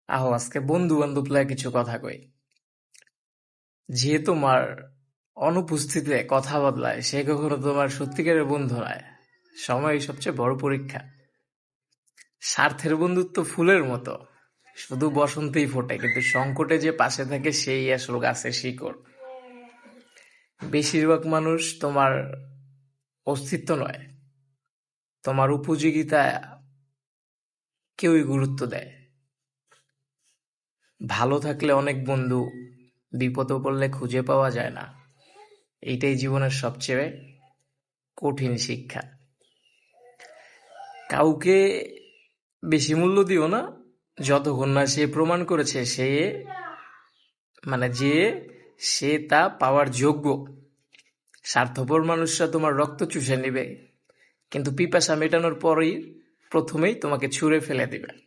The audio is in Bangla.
আহো আজকে বন্ধু বান্ধব লয়ে কিছু কথা কই। যে তোমার অনুপস্থিতিতে কথা বদলায় সে কখনো তোমার সত্যিকারের বন্ধু নয়। সময়ই সবচেয়ে বড় পরীক্ষা। স্বার্থের বন্ধুত্ব ফুলের মতো, শুধু বসন্তেই ফোটে, কিন্তু সংকটে যে পাশে থাকে সেই আসল গাছের শিকড়। বেশিরভাগ মানুষ তোমার অস্তিত্ব নয়, তোমার উপযোগিতা কেউই গুরুত্ব দেয়। ভালো থাকলে অনেক বন্ধু, বিপদে পড়লে খুঁজে পাওয়া যায় না। এইটাই জীবনের সবচেয়ে কঠিন শিক্ষা। কাউকে বেশি মূল্য দিও না যতক্ষণ না সে প্রমাণ করেছে যে সে তা পাওয়ার যোগ্য। স্বার্থপর মানুষরা তোমার রক্ত চুষে নিবে, কিন্তু পিপাসা মেটানোর পরেই প্রথমেই তোমাকে ছুঁড়ে ফেলে দিবে।